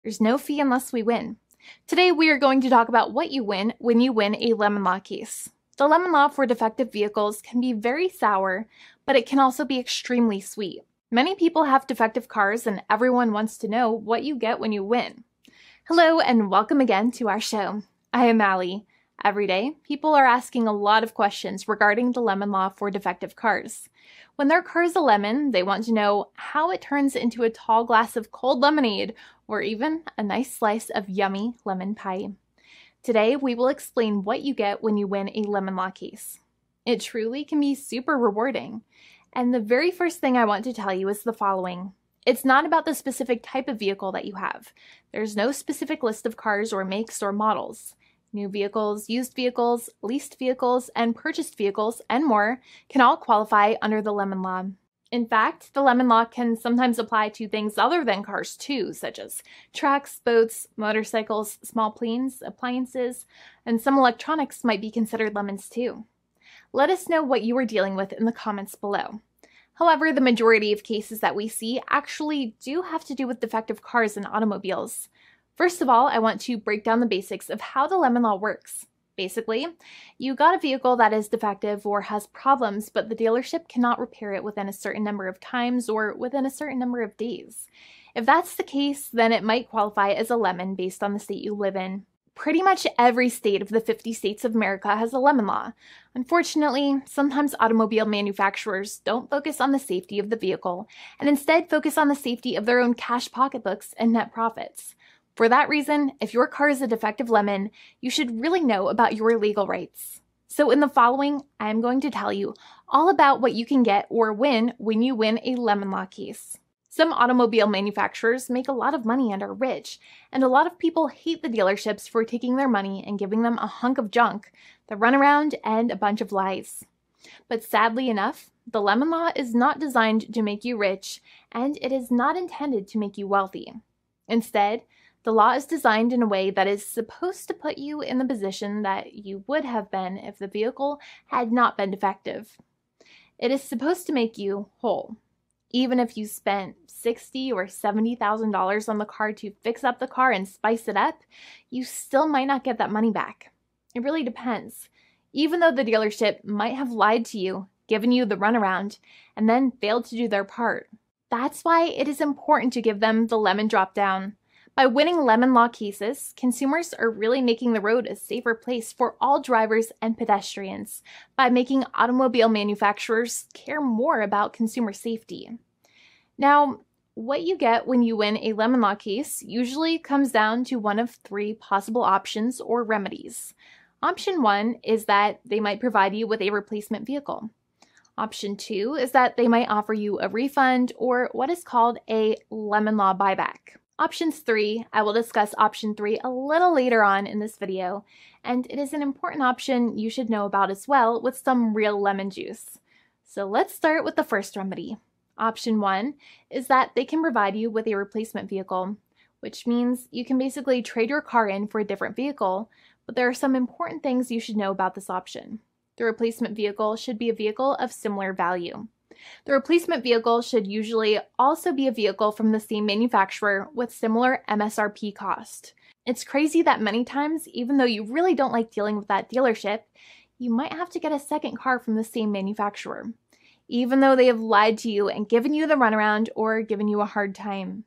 There's no fee unless we win. Today we are going to talk about what you win when you win a lemon law case. The lemon law for defective vehicles can be very sour, but it can also be extremely sweet. Many people have defective cars and everyone wants to know what you get when you win. Hello and welcome again to our show. I am Allie. Every day, people are asking a lot of questions regarding the lemon law for defective cars. When their car is a lemon, they want to know how it turns into a tall glass of cold lemonade or even a nice slice of yummy lemon pie. Today, we will explain what you get when you win a lemon law case. It truly can be super rewarding. And the very first thing I want to tell you is the following. It's not about the specific type of vehicle that you have. There's no specific list of cars or makes or models. New vehicles, used vehicles, leased vehicles, and purchased vehicles, and more can all qualify under the lemon law. In fact, the lemon law can sometimes apply to things other than cars too, such as trucks, boats, motorcycles, small planes, appliances, and some electronics might be considered lemons too. Let us know what you are dealing with in the comments below. However, the majority of cases that we see actually do have to do with defective cars and automobiles. First of all, I want to break down the basics of how the lemon law works. Basically, you got a vehicle that is defective or has problems, but the dealership cannot repair it within a certain number of times or within a certain number of days. If that's the case, then it might qualify as a lemon based on the state you live in. Pretty much every state of the 50 states of America has a lemon law. Unfortunately, sometimes automobile manufacturers don't focus on the safety of the vehicle and instead focus on the safety of their own cash pocketbooks and net profits. For that reason, if your car is a defective lemon, you should really know about your legal rights. So in the following, I am going to tell you all about what you can get or win when you win a lemon law case. Some automobile manufacturers make a lot of money and are rich, and a lot of people hate the dealerships for taking their money and giving them a hunk of junk, the runaround, and a bunch of lies. But sadly enough, the lemon law is not designed to make you rich, and it is not intended to make you wealthy. Instead, the law is designed in a way that is supposed to put you in the position that you would have been if the vehicle had not been defective. It is supposed to make you whole. Even if you spent $60,000 or $70,000 on the car to fix up the car and spice it up, you still might not get that money back. It really depends. Even though the dealership might have lied to you, given you the runaround, and then failed to do their part. That's why it is important to give them the lemon drop down. By winning lemon law cases, consumers are really making the road a safer place for all drivers and pedestrians by making automobile manufacturers care more about consumer safety. Now, what you get when you win a lemon law case usually comes down to one of three possible options or remedies. Option 1 is that they might provide you with a replacement vehicle. Option 2 is that they might offer you a refund or what is called a lemon law buyback. Options 3, I will discuss option 3 a little later on in this video, and it is an important option you should know about as well with some real lemon juice. So let's start with the first remedy. Option 1 is that they can provide you with a replacement vehicle, which means you can basically trade your car in for a different vehicle, but there are some important things you should know about this option. The replacement vehicle should be a vehicle of similar value. The replacement vehicle should usually also be a vehicle from the same manufacturer with similar MSRP cost. It's crazy that many times, even though you really don't like dealing with that dealership, you might have to get a second car from the same manufacturer, even though they have lied to you and given you the runaround or given you a hard time.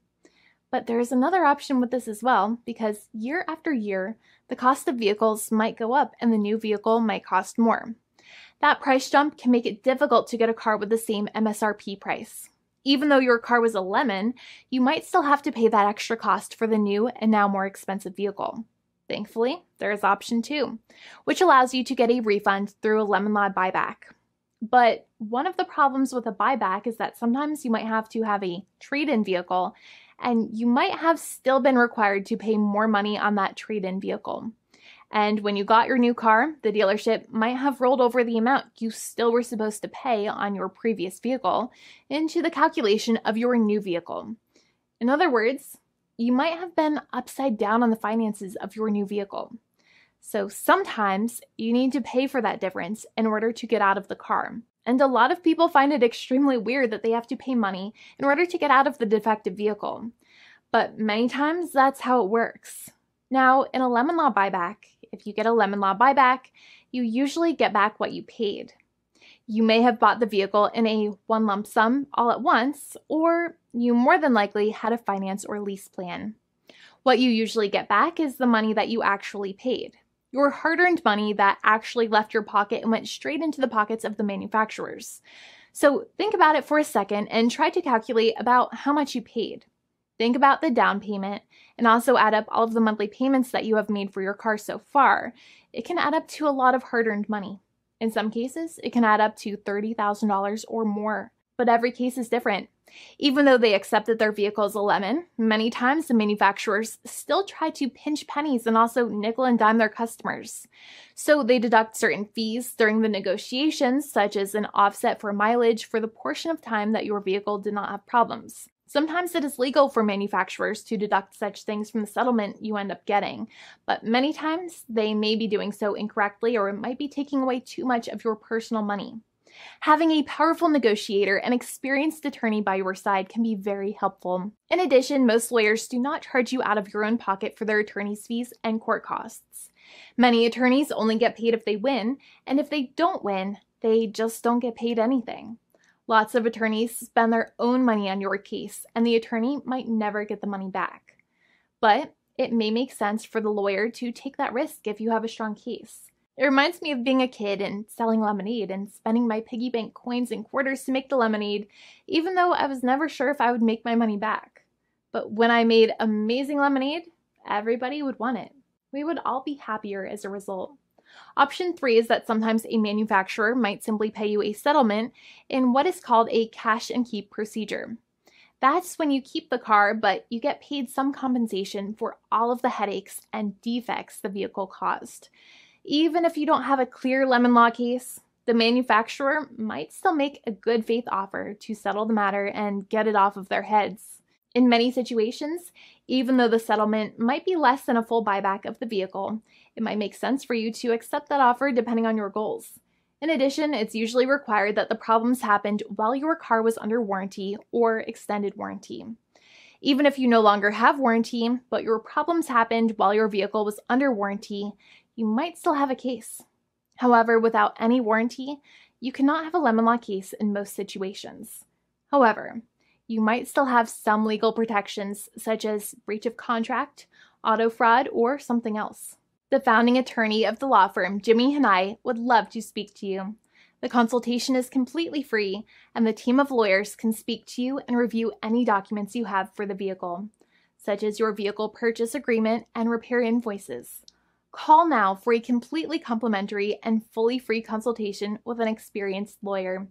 But there is another option with this as well, because year after year, the cost of vehicles might go up and the new vehicle might cost more. That price jump can make it difficult to get a car with the same MSRP price. Even though your car was a lemon, you might still have to pay that extra cost for the new and now more expensive vehicle. Thankfully, there is option 2, which allows you to get a refund through a lemon law buyback. But one of the problems with a buyback is that sometimes you might have to have a trade-in vehicle, and you might have still been required to pay more money on that trade-in vehicle. And when you got your new car, the dealership might have rolled over the amount you still were supposed to pay on your previous vehicle into the calculation of your new vehicle. In other words, you might have been upside down on the finances of your new vehicle. So sometimes you need to pay for that difference in order to get out of the car. And a lot of people find it extremely weird that they have to pay money in order to get out of the defective vehicle. but many times that's how it works. Now, in a lemon law buyback, if you get a lemon law buyback, you usually get back what you paid. You may have bought the vehicle in a one lump sum all at once, or you more than likely had a finance or lease plan. What you usually get back is the money that you actually paid, your hard-earned money that actually left your pocket and went straight into the pockets of the manufacturers. So think about it for a second and try to calculate about how much you paid. Think about the down payment and also add up all of the monthly payments that you have made for your car so far. It can add up to a lot of hard-earned money. In some cases, it can add up to $30,000 or more, but every case is different. Even though they accept that their vehicle is a lemon, many times the manufacturers still try to pinch pennies and also nickel and dime their customers. So they deduct certain fees during the negotiations, such as an offset for mileage for the portion of time that your vehicle did not have problems. Sometimes it is legal for manufacturers to deduct such things from the settlement you end up getting, but many times they may be doing so incorrectly or it might be taking away too much of your personal money. Having a powerful negotiator and experienced attorney by your side can be very helpful. In addition, most lawyers do not charge you out of your own pocket for their attorney's fees and court costs. Many attorneys only get paid if they win, and if they don't win, they just don't get paid anything. Lots of attorneys spend their own money on your case, and the attorney might never get the money back. But it may make sense for the lawyer to take that risk if you have a strong case. It reminds me of being a kid and selling lemonade and spending my piggy bank coins and quarters to make the lemonade, even though I was never sure if I would make my money back. But when I made amazing lemonade, everybody would want it. We would all be happier as a result. Option 3 is that sometimes a manufacturer might simply pay you a settlement in what is called a cash and keep procedure. That's when you keep the car, but you get paid some compensation for all of the headaches and defects the vehicle caused. Even if you don't have a clear lemon law case, the manufacturer might still make a good faith offer to settle the matter and get it off of their heads. In many situations, even though the settlement might be less than a full buyback of the vehicle, it might make sense for you to accept that offer depending on your goals. In addition, it's usually required that the problems happened while your car was under warranty or extended warranty. Even if you no longer have warranty, but your problems happened while your vehicle was under warranty, you might still have a case. However, without any warranty, you cannot have a lemon law case in most situations. However, you might still have some legal protections such as breach of contract, auto fraud, or something else. The founding attorney of the law firm, Jimmy and I, would love to speak to you. The consultation is completely free, and the team of lawyers can speak to you and review any documents you have for the vehicle, such as your vehicle purchase agreement and repair invoices. Call now for a completely complimentary and fully free consultation with an experienced lawyer.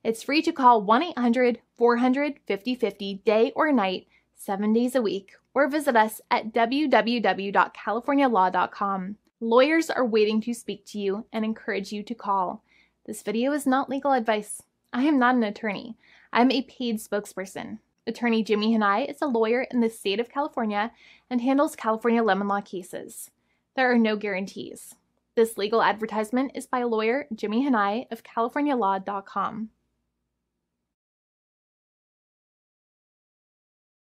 It's free to call 1-800-400-5050 day or night, 7 days a week, or visit us at www.californialaw.com. Lawyers are waiting to speak to you and encourage you to call. This video is not legal advice. I am not an attorney. I'm a paid spokesperson. Attorney Jimmy Hanai is a lawyer in the state of California and handles California lemon law cases. There are no guarantees. This legal advertisement is by lawyer Jimmy Hanai of CaliforniaLaw.com.